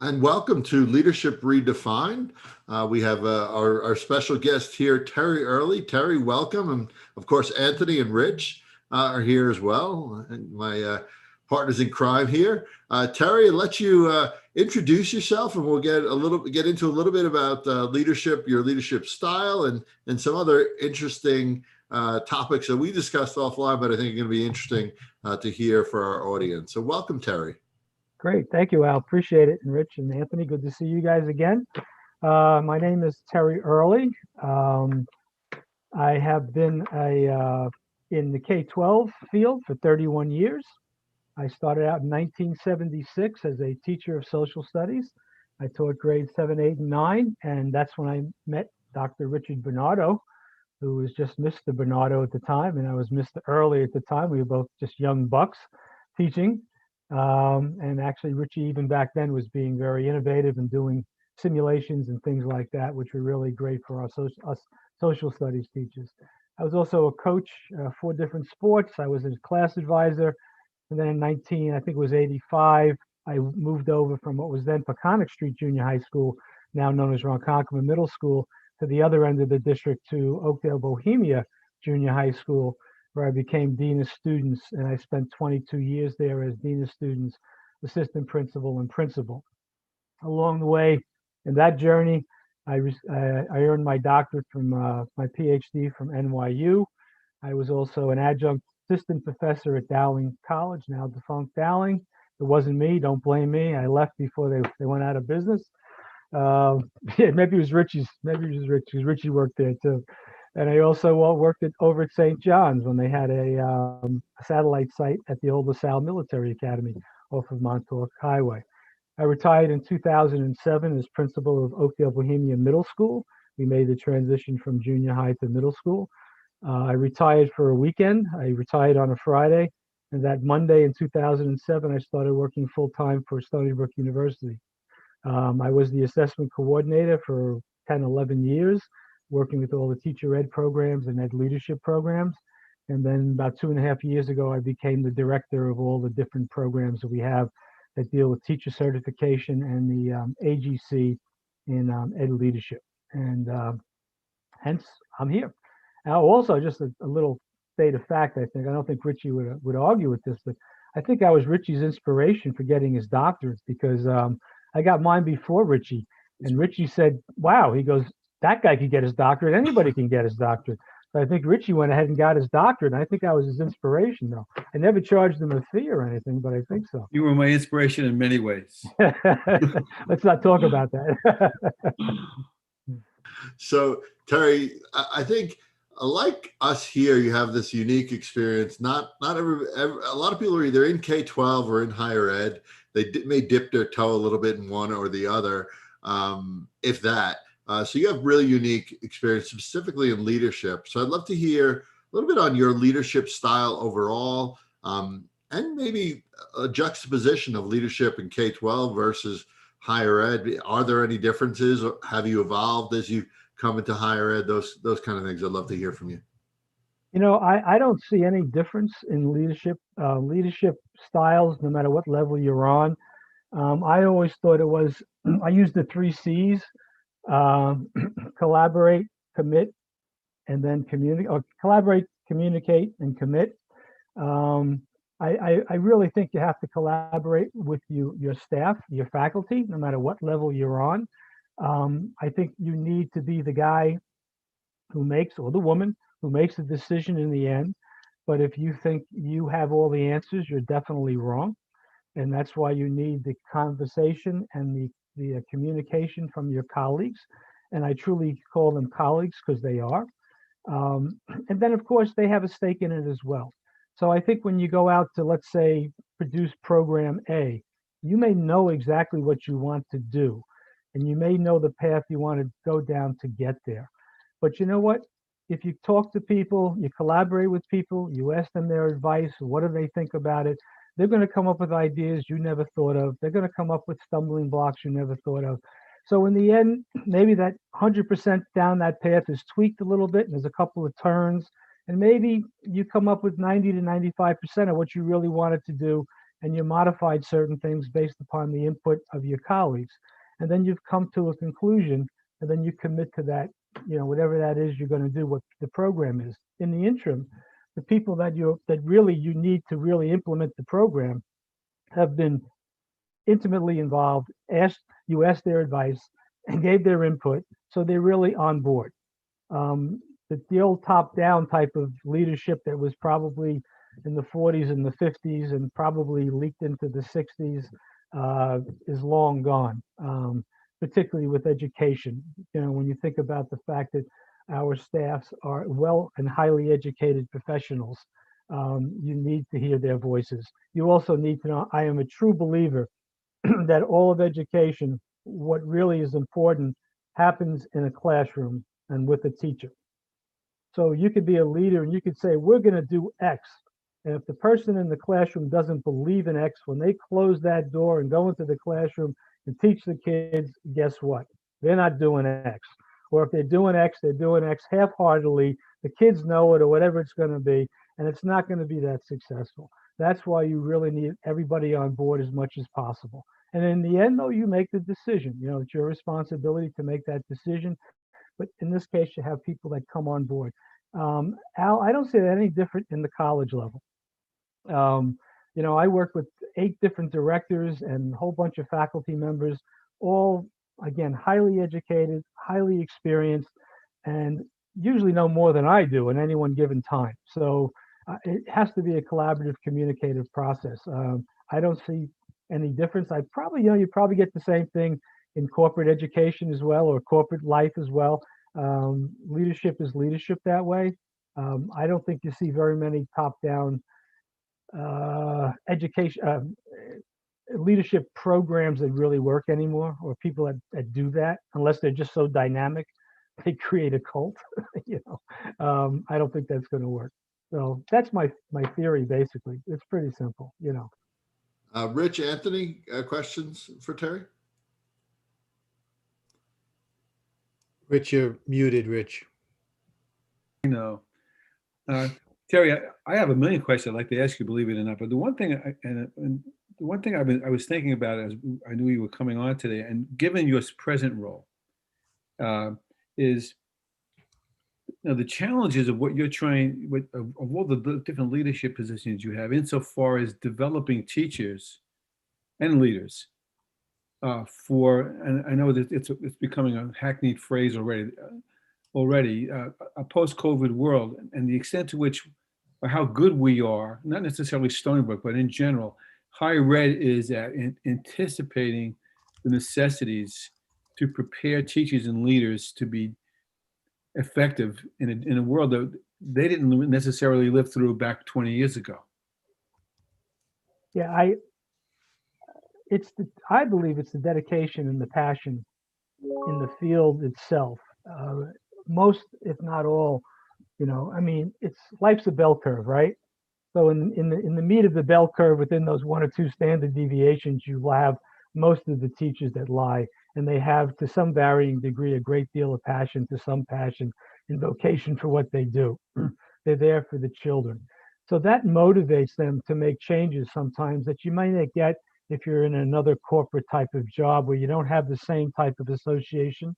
And welcome to Leadership Redefined. We have our special guest here, Terry Earley. Terry, welcome. And of course, Anthony and Rich are here as well, and my partners in crime here. Terry, I'll let you introduce yourself, and we'll get into a little bit about leadership, your leadership style, and some other interesting topics that we discussed offline, but I think are going to be interesting to hear for our audience. So welcome, Terry. Great. Thank you, Al. Appreciate it. And Rich and Anthony, good to see you guys again. My name is Terry Earley. I have been in the K-12 field for 31 years. I started out in 1976 as a teacher of social studies. I taught grades 7, 8, and 9, and that's when I met Dr. Richard Bernardo, who was just Mr. Bernardo at the time, and I was Mr. Earley at the time. We were both just young bucks teaching. And actually, Richie, even back then, was being very innovative and doing simulations and things like that, which were really great for us social studies teachers. I was also a coach for different sports. I was a class advisor. And then in I think it was 85, I moved over from what was then Peconic Street Junior High School, now known as Ronkonkoma Middle School, to the other end of the district to Oakdale Bohemia Junior High School, where I became Dean of Students, and I spent 22 years there as Dean of Students, Assistant Principal, and Principal. Along the way, in that journey, I earned my doctorate from my PhD from NYU. I was also an adjunct assistant professor at Dowling College, now defunct Dowling. It wasn't me, don't blame me. I left before they went out of business. Yeah, maybe it was Richie's, because Richie worked there too. And I also worked over at St. John's when they had a satellite site at the old LaSalle Military Academy off of Montauk Highway. I retired in 2007 as principal of Oakdale Bohemia Middle School. We made the transition from junior high to middle school. I retired for a weekend. I retired on a Friday. And that Monday in 2007, I started working full-time for Stony Brook University. I was the assessment coordinator for 10, 11 years, working with all the teacher ed programs and ed leadership programs. And then about 2.5 years ago, I became the director of all the different programs that we have that deal with teacher certification and the AGC in ed leadership. And hence, I'm here. Now, also, just a little state of fact, I don't think Richie would argue with this, but I think I was Richie's inspiration for getting his doctorate, because I got mine before Richie. And Richie said, wow, he goes, that guy could get his doctorate. Anybody can get his doctorate. So I think Richie went ahead and got his doctorate. And I think I was his inspiration, though. I never charged him a fee or anything, but I think so. You were my inspiration in many ways. Let's not talk about that. So, Terry, I think like us here, you have this unique experience. Not every a lot of people are either in K-12 or in higher ed. They may dip their toe a little bit in one or the other, if that. So you have really unique experience, specifically in leadership. So I'd love to hear a little bit on your leadership style overall, and maybe a juxtaposition of leadership in K-12 versus higher ed. Are there any differences? Have you evolved as you come into higher ed? Those kind of things. I'd love to hear from you. You know, I don't see any difference in leadership styles, no matter what level you're on. I always thought it was, I used the 3 C's. Collaborate, commit, and then communicate, or collaborate, communicate, and commit. I really think you have to collaborate with your staff, your faculty, no matter what level you're on. I think you need to be the guy who makes, or the woman who makes the decision in the end. But if you think you have all the answers, you're definitely wrong. And that's why you need the conversation and the communication from your colleagues. And I truly call them colleagues, because they are. And then, of course, they have a stake in it as well. So I think when you go out to, let's say, produce program A, you may know exactly what you want to do, and you may know the path you want to go down to get there. But you know what? If you talk to people, you collaborate with people, you ask them their advice, what do they think about it? They're going to come up with ideas you never thought of. They're going to come up with stumbling blocks you never thought of. So in the end, maybe that 100% down that path is tweaked a little bit, and there's a couple of turns, and maybe you come up with 90 to 95% of what you really wanted to do, and you modified certain things based upon the input of your colleagues. And then you've come to a conclusion, and then you commit to that, whatever that is you're going to do, what the program is. In the interim, the people that you need to really implement the program have been intimately involved, asked their advice and gave their input, so they're really on board. The old top-down type of leadership that was probably in the 40s and the 50s and probably leaked into the 60s is long gone, particularly with education. When you think about the fact that our staffs are well and highly educated professionals, you need to hear their voices. You also need to know, I am a true believer that all of education, what really is important, happens in a classroom and with a teacher. So you could be a leader and you could say, we're going to do X. And if the person in the classroom doesn't believe in X, when they close that door and go into the classroom and teach the kids, guess what? They're not doing X. Or if they're doing X half-heartedly. The kids know it or whatever it's going to be, and it's not going to be that successful. That's why you really need everybody on board as much as possible. And in the end, though, you make the decision. It's your responsibility to make that decision. But in this case, you have people that come on board. Al, I don't see that any different in the college level. I work with 8 different directors and a whole bunch of faculty members, all, again, highly educated, highly experienced, and usually know more than I do in any one given time. So it has to be a collaborative, communicative process. I don't see any difference. I probably, you probably get the same thing in corporate education as well, or corporate life as well. Leadership is leadership that way. I don't think you see very many top-down education leadership programs that really work anymore, or people that do that, unless they're just so dynamic, they create a cult. I don't think that's going to work. So that's my theory. Basically, it's pretty simple. Rich, Anthony, questions for Terry? Rich, you're muted, Rich. No. Terry, I have a million questions I'd like to ask you, believe it or not. But the one thing, I was thinking about as I knew you were coming on today, and given your present role, is the challenges of what you're trying with of all the different leadership positions you have, insofar as developing teachers and leaders and I know that it's becoming a hackneyed phrase already. A post-COVID world, and the extent to which, or how good we are, not necessarily Stony Brook, but in general, higher ed is at anticipating the necessities to prepare teachers and leaders to be effective in a world that they didn't necessarily live through back 20 years ago. Yeah, I believe it's the dedication and the passion in the field itself. Most, if not all, it's life's a bell curve, right? So in the meat of the bell curve, within those 1 or 2 standard deviations, you will have most of the teachers that lie, and they have, to some varying degree, a great deal of passion, to some passion and vocation for what they do. They're there for the children. So that motivates them to make changes sometimes that you might not get if you're in another corporate type of job where you don't have the same type of association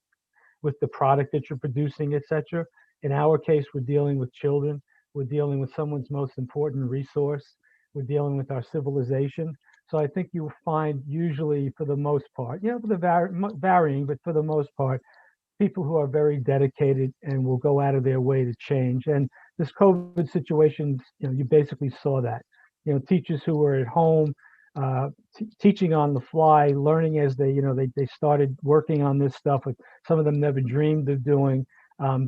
with the product that you're producing, etc. In our case, we're dealing with children. We're dealing with someone's most important resource. We're dealing with our civilization. So I think you'll find, usually, for the most part, for the varying, but for the most part, people who are very dedicated and will go out of their way to change. And this COVID situation, you basically saw that. Teachers who were at home, teaching on the fly, learning as they started working on this stuff, with some of them never dreamed of doing,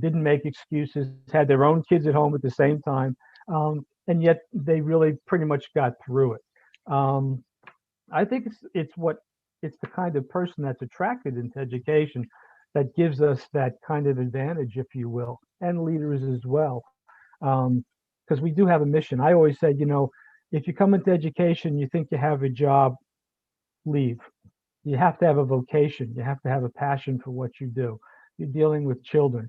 didn't make excuses, had their own kids at home at the same time, and yet they really pretty much got through it. I think it's the kind of person that's attracted into education that gives us that kind of advantage, if you will, and leaders as well, because we do have a mission. I always say, if you come into education, you think you have a job, leave. You have to have a vocation. You have to have a passion for what you do. You're dealing with children.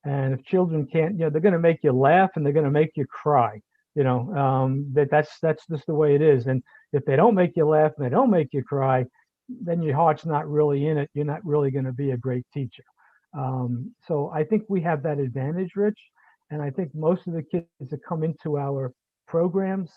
And if children can't, they're going to make you laugh and they're going to make you cry. That's just the way it is. And if they don't make you laugh and they don't make you cry, then your heart's not really in it. You're not really going to be a great teacher. So I think we have that advantage, Rich. And I think most of the kids that come into our programs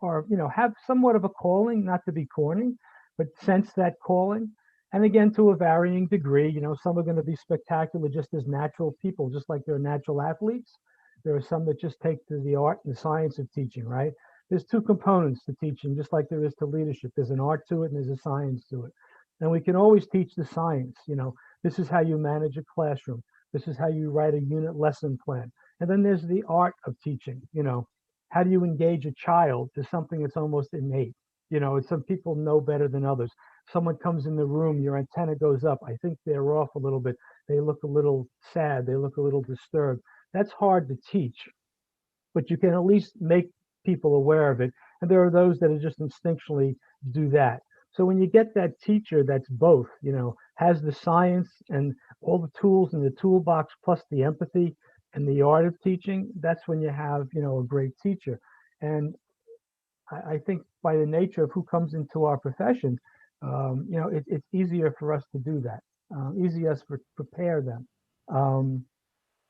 are, have somewhat of a calling, not to be corny, but sense that calling. And again, to a varying degree, some are going to be spectacular just as natural people, just like they're natural athletes. There are some that just take to the art and the science of teaching, right? There's two components to teaching, just like there is to leadership. There's an art to it and there's a science to it. And we can always teach the science. This is how you manage a classroom. This is how you write a unit lesson plan. And then there's the art of teaching. How do you engage a child to something that's almost innate? Some people know better than others. Someone comes in the room, your antenna goes up. I think they're off a little bit. They look a little sad. They look a little disturbed. That's hard to teach, but you can at least make people aware of it. And there are those that are just instinctually do that. So when you get that teacher that's both, has the science and all the tools in the toolbox plus the empathy and the art of teaching, that's when you have, a great teacher. And I think by the nature of who comes into our profession, it's easier for us to do that, easier to prepare them.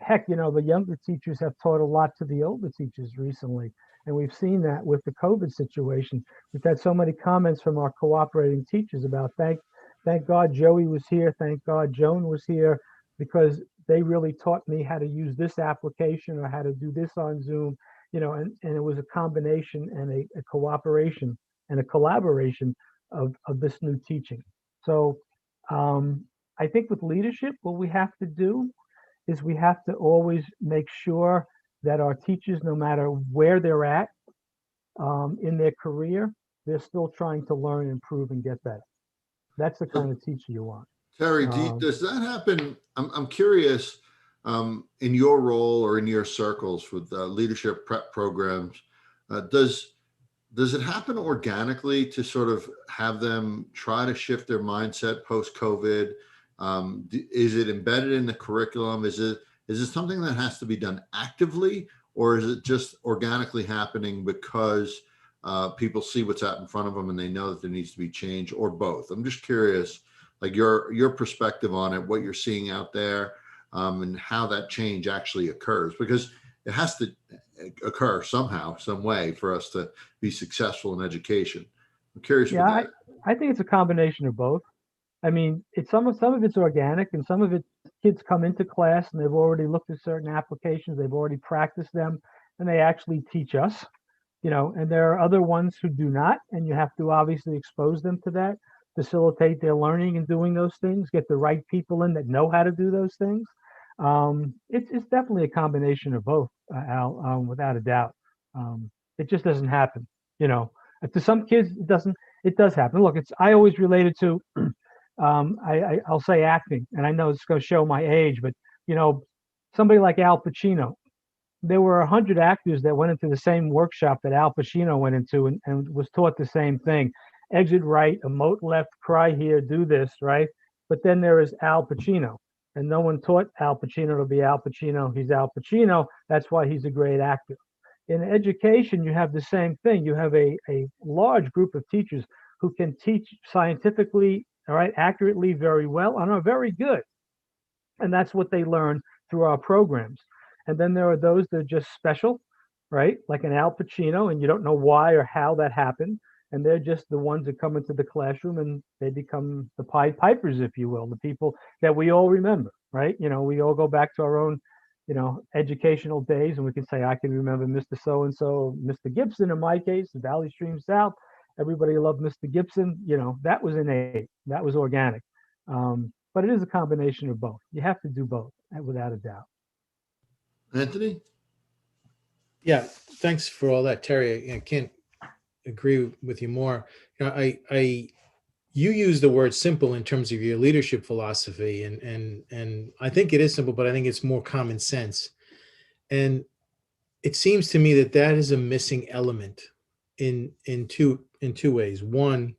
Heck, the younger teachers have taught a lot to the older teachers recently. And we've seen that with the COVID situation. We've had so many comments from our cooperating teachers about thank God Joey was here. Thank God Joan was here, because they really taught me how to use this application or how to do this on Zoom, and it was a combination and a cooperation and a collaboration of this new teaching. So I think with leadership, what we have to do is we have to always make sure that our teachers, no matter where they're at in their career, they're still trying to learn, improve, and get better. That's the kind of teacher you want. Terry, does that happen? I'm curious, in your role or in your circles with leadership prep programs, does it happen organically to sort of have them try to shift their mindset post-COVID? Is it embedded in the curriculum? Is it something that has to be done actively, or is it just organically happening because people see what's out in front of them and they know that there needs to be change, or both? I'm just curious, like your perspective on it, what you're seeing out there, and how that change actually occurs, because it has to occur somehow, some way for us to be successful in education. I'm curious. Yeah, I think it's a combination of both. I mean, it's some of it's organic, and some of it kids come into class and they've already looked at certain applications, they've already practiced them, and they actually teach us. And there are other ones who do not, and you have to obviously expose them to that, facilitate their learning and doing those things, get the right people in that know how to do those things. It's definitely a combination of both, Al, without a doubt. It just doesn't happen. To some kids, it doesn't. It does happen. Look, I always relate it to, I'll say acting, and I know it's going to show my age, but somebody like Al Pacino. There were 100 actors that went into the same workshop that Al Pacino went into and was taught the same thing. Exit right, emote left, cry here, do this, right? But then there is Al Pacino, and no one taught Al Pacino to be Al Pacino. He's Al Pacino. That's why he's a great actor. In education, you have the same thing. You have a large group of teachers who can teach scientifically, all right, accurately, very well, and are very good. And that's what they learn through our programs. And then there are those that are just special, right? Like an Al Pacino, and you don't know why or how that happened. And they're just the ones that come into the classroom and they become the Pied Pipers, if you will, the people that we all remember, right? We all go back to our own, educational days, and we can say, I can remember Mr. So-and-so, Mr. Gibson, in my case, the Valley Stream South. Everybody loved Mr. Gibson. That was innate. That was organic. But it is a combination of both. You have to do both, without a doubt. Anthony? Yeah, thanks for all that, Terry. I can't agree with you more. You use the word simple in terms of your leadership philosophy, and I think it is simple, but I think it's more common sense. And it seems to me that is a missing element in two ways. One,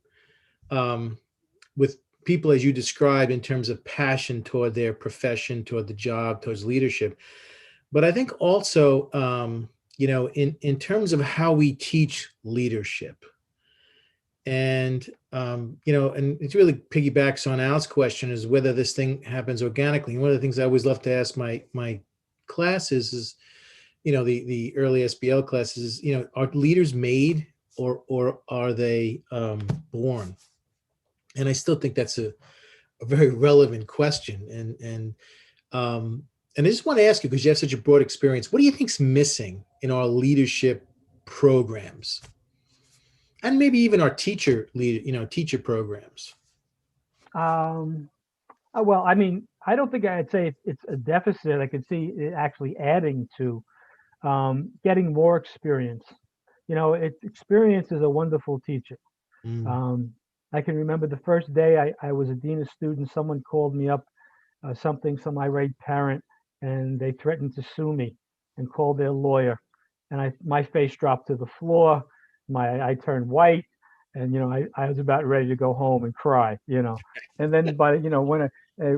with people as you described in terms of passion toward their profession, toward the job, towards leadership. But I think also in terms of how we teach leadership. And, and it really piggybacks on Al's question is whether this thing happens organically. And one of the things I always love to ask my classes is, the early SBL classes is, are leaders made or are they born? And I still think that's a very relevant question. And I just want to ask you, because you have such a broad experience, what do you think's missing in our leadership programs? And maybe even our teacher programs. Well, I mean, I don't think I'd say it's a deficit. I could see it actually adding to getting more experience. Experience is a wonderful teacher. I can remember the first day I was a dean of students, someone called me up, some irate parent, and they threatened to sue me and call their lawyer. And my face dropped to the floor. I turned white, and I was about ready to go home and cry. And then when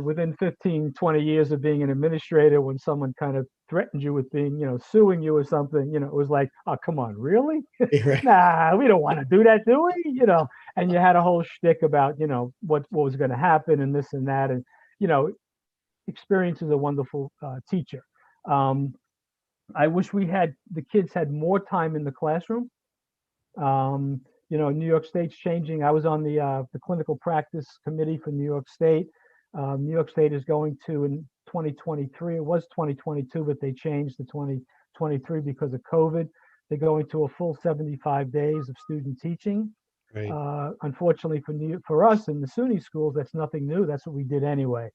within 15, 20 years of being an administrator, when someone kind of threatened you with being suing you or something, it was like, oh, come on, really? Right. Nah, we don't want to do that, do we? And you had a whole shtick about what was going to happen and this and that, and experience is a wonderful teacher. I wish the kids had more time in the classroom. New York State's changing. I was on the clinical practice committee for New York State. New York State is going to, in 2023, it was 2022, but they changed to 2023 because of COVID. They're going to a full 75 days of student teaching. Right. Unfortunately for us in the SUNY schools, that's nothing new. That's what we did anyway.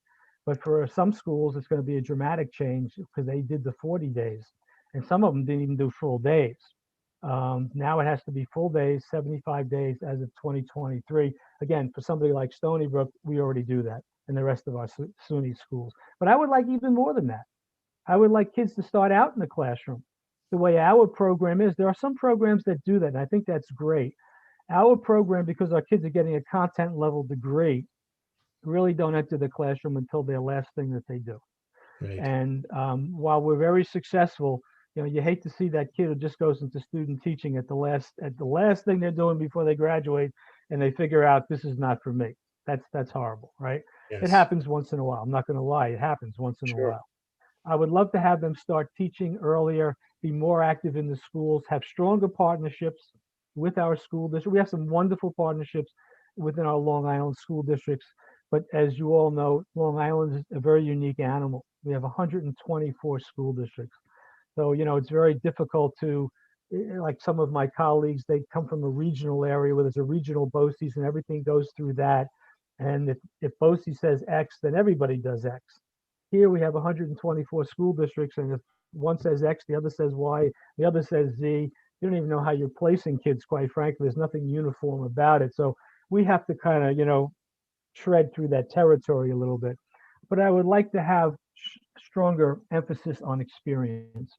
But for some schools, it's going to be a dramatic change because they did the 40 days, and some of them didn't even do full days. Now it has to be full days, 75 days as of 2023. Again, for somebody like Stony Brook, we already do that in the rest of our SUNY schools. But I would like even more than that. I would like kids to start out in the classroom. The way our program is, there are some programs that do that, and I think that's great. Our program, because our kids are getting a content level degree, really don't enter the classroom until their last thing that they do. Right. And while we're very successful, you hate to see that kid who just goes into student teaching at the last thing they're doing before they graduate, and they figure out this is not for me. That's horrible, right? Yes. It happens once in a while. I'm not going to lie, it happens once in a while. I would love to have them start teaching earlier, be more active in the schools, have stronger partnerships with our school district. We have some wonderful partnerships within our Long Island school districts, but as you all know, Long Island is a very unique animal. We have 124 school districts. So, it's very difficult to, like some of my colleagues, they come from a regional area where there's a regional BOCES and everything goes through that. And if BOCES says X, then everybody does X. Here we have 124 school districts, and if one says X, the other says Y, the other says Z. You don't even know how you're placing kids, quite frankly. There's nothing uniform about it. So we have to kind of, tread through that territory a little bit. But I would like to have stronger emphasis on experience.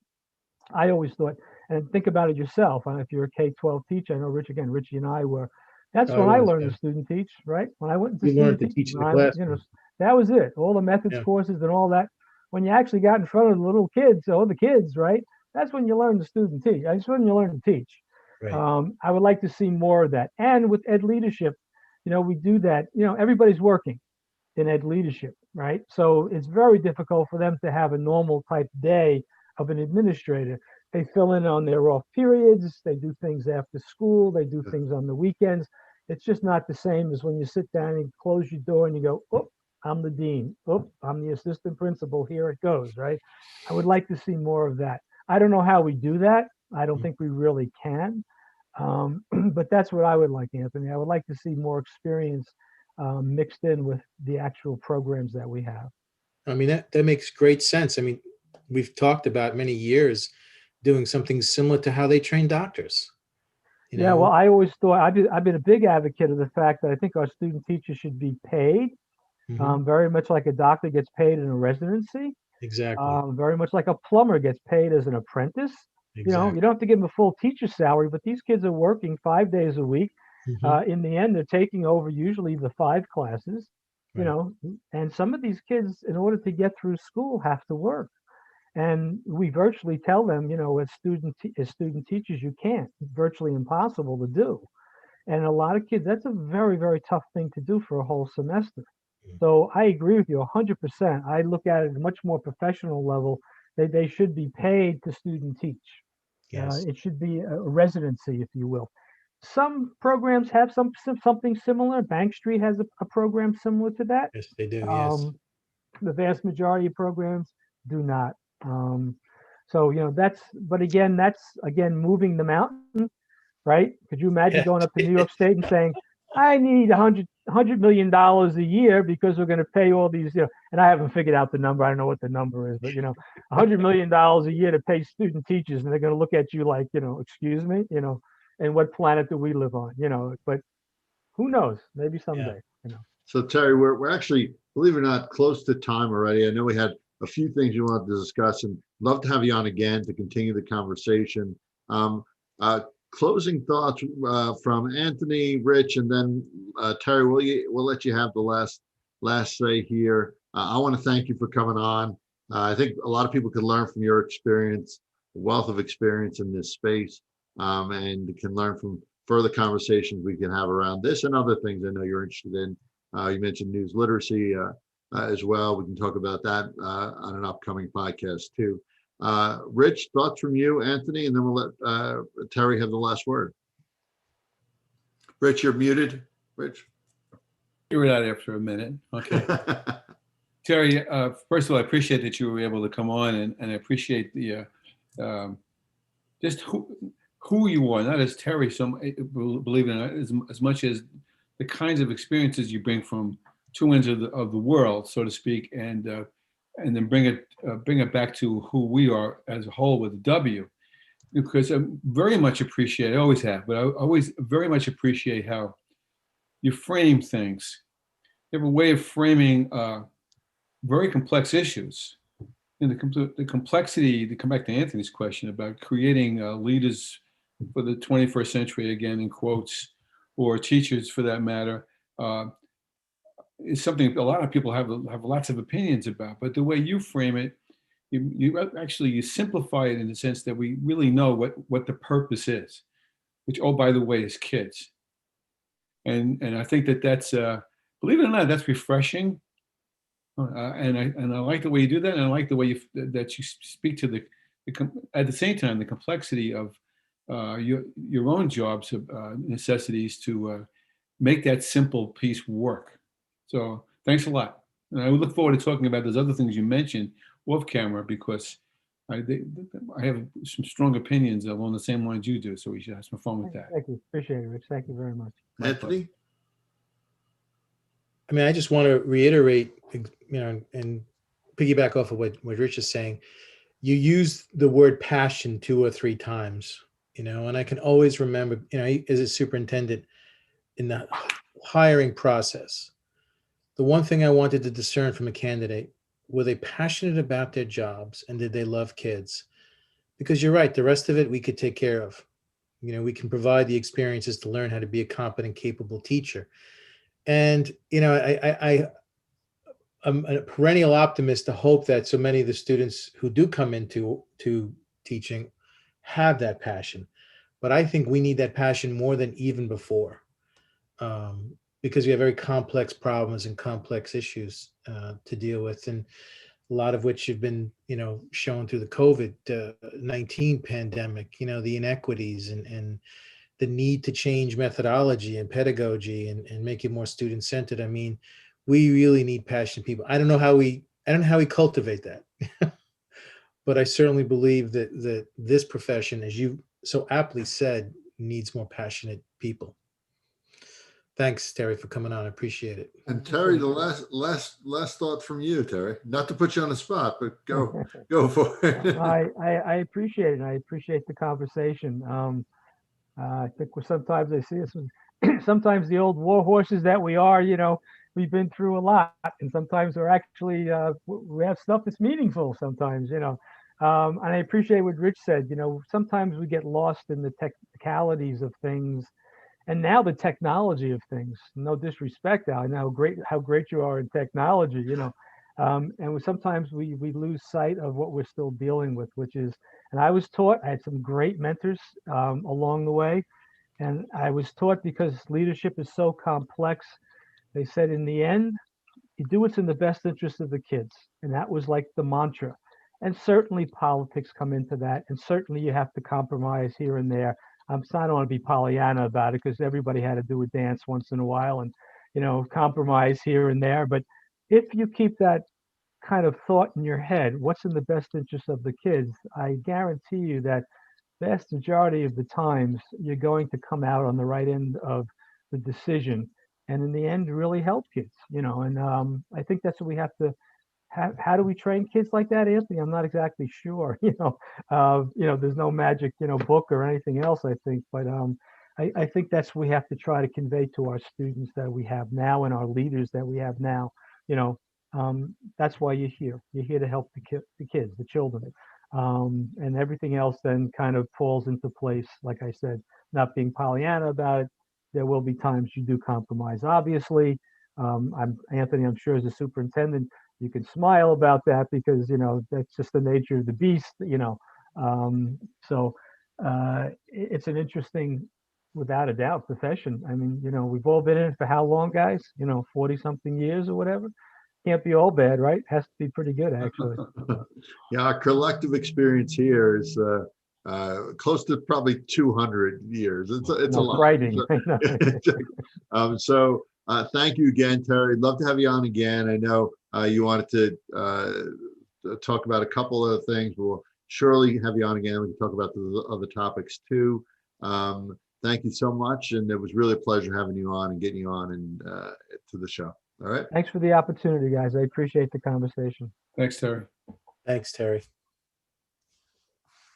I always thought, and think about it yourself, and if you're a K-12 teacher, I know Richie and I were, that's when I learned to student teach, right? When I went into student teach in the class, that was it. All the methods courses and all that. When you actually got in front of the little kids, or the kids, right? That's when you learn to student teach. That's when you learn to teach. Right. I would like to see more of that. And with Ed leadership, we do that. Everybody's working in Ed leadership, right? So it's very difficult for them to have a normal type day of an administrator. They fill in on their off periods. They do things after school. They do things on the weekends. It's just not the same as when you sit down and close your door and you go, oh, I'm the dean. Oh, I'm the assistant principal. Here it goes, right? I would like to see more of that. I don't know how we do that. I don't think we really can. But that's what I would like, Anthony. I would like to see more experience mixed in with the actual programs that we have. I mean, that makes great sense. I mean, we've talked about many years doing something similar to how they train doctors. Yeah, well, I always thought I've been a big advocate of the fact that I think our student teachers should be paid, very much like a doctor gets paid in a residency. Exactly. Very much like a plumber gets paid as an apprentice. Exactly. You don't have to give them a full teacher salary, but these kids are working 5 days a week. In the end, they're taking over usually the 5 classes, and some of these kids, in order to get through school, have to work. And we virtually tell them, as student teachers, you can't. It's virtually impossible to do. And a lot of kids, that's a very, very tough thing to do for a whole semester. So I agree with you 100%. I look at it at a much more professional level. They should be paid to student teach. Yes. It should be a residency, if you will. Some programs have something similar. Bank Street has a program similar to that. Yes, they do. Yes. The vast majority of programs do not. So but again, that's moving the mountain, right? Could you imagine going up to New York State and saying, I need $100 million a year because we're going to pay all these, and I haven't figured out the number. I don't know what the number is, but $100 million a year to pay student teachers, and they're going to look at you like, excuse me, and what planet do we live on, but who knows? Maybe someday, So Terry, we're actually, believe it or not, close to time already. I know we had a few things you wanted to discuss, and love to have you on again to continue the conversation. Closing thoughts from Anthony, Rich, and then Terry. We'll let you have the last say here. I want to thank you for coming on. I think a lot of people can learn from your experience, wealth of experience in this space, and can learn from further conversations we can have around this and other things I know you're interested in. You mentioned news literacy as well. We can talk about that on an upcoming podcast too. Rich, thoughts from you, Anthony, and then we'll let Terry have the last word. Rich, you're muted. Rich. Figure it out after a minute. Okay. Terry, first of all, I appreciate that you were able to come on, and I appreciate the just who you are, not as Terry, believe it or not, as much as the kinds of experiences you bring from two ends of the world, so to speak, and then bring it back to who we are as a whole with a W. Because I very much appreciate, I always have, but I always very much appreciate how you frame things. You have a way of framing very complex issues. And the complexity, to come back to Anthony's question about creating leaders for the 21st century, again, in quotes, or teachers for that matter, is something a lot of people have lots of opinions about. But the way you frame it, you simplify it in the sense that we really know what the purpose is, which, oh, by the way, is kids. And I think that's believe it or not, that's refreshing. And I like the way you do that, and I like the way that you speak to at the same time the complexity of your own jobs necessities to make that simple piece work. So thanks a lot, and I look forward to talking about those other things you mentioned off camera, because I have some strong opinions along the same lines you do. So we should have some fun with that. Thank you. Appreciate it, Rich. Thank you very much. Anthony? I mean, I just want to reiterate, and piggyback off of what Rich is saying. You use the word passion 2 or 3 times, and I can always remember, as a superintendent in the hiring process, the one thing I wanted to discern from a candidate, were they passionate about their jobs and did they love kids? Because you're right, the rest of it we could take care of. We can provide the experiences to learn how to be a competent, capable teacher. And, I'm a perennial optimist to hope that so many of the students who do come into teaching have that passion. But I think we need that passion more than even before, because we have very complex problems and complex issues to deal with, and a lot of which have been, shown through the COVID-19 pandemic, the inequities and the need to change methodology and pedagogy and make it more student-centered. I mean, we really need passionate people. I don't know how we cultivate that, but I certainly believe that this profession, as you so aptly said, needs more passionate people. Thanks, Terry, for coming on. I appreciate it. And Terry, the last thought from you, Terry. Not to put you on the spot, but go for it. I appreciate it. I appreciate the conversation. I think sometimes I see us, sometimes the old war horses that we are, we've been through a lot, and sometimes we're actually we have stuff that's meaningful sometimes, and I appreciate what Rich said. Sometimes we get lost in the technicalities of things, and now the technology of things. No disrespect, Al, I know how great you are in technology, And sometimes we lose sight of what we're still dealing with, which is, and I was taught, I had some great mentors along the way. And I was taught, because leadership is so complex, they said, in the end, you do what's in the best interest of the kids. And that was like the mantra. And certainly politics come into that. And certainly you have to compromise here and there. So I don't want to be Pollyanna about it, because everybody had to do a dance once in a while and, compromise here and there. But if you keep that kind of thought in your head, what's in the best interest of the kids, I guarantee you that vast majority of the times you're going to come out on the right end of the decision, and in the end really help kids. And I think that's what we have to have. How do we train kids like that, Anthony? I'm not exactly sure. There's no magic book or anything else, I think, but I think that's what we have to try to convey to our students that we have now and our leaders that we have now. That's why you're here. You're here to help the kids, the children. And everything else then kind of falls into place. Like I said, not being Pollyanna about it, there will be times you do compromise. Obviously, Anthony, I'm sure, as a superintendent, you can smile about that, because that's just the nature of the beast. It's an interesting, without a doubt, profession. I mean, we've all been in it for how long, guys? 40 something years or whatever. Can't be all bad, right? Has to be pretty good, actually. Yeah, our collective experience here is close to probably 200 years. It's a lot. Writing. So thank you again, Terry. Love to have you on again. I know you wanted to talk about a couple of things. We'll surely have you on again. We can talk about the other topics too. Thank you so much, and it was really a pleasure having you on and getting you on and to the show. All right. Thanks for the opportunity, guys. I appreciate the conversation. Thanks, Terry. Thanks, Terry.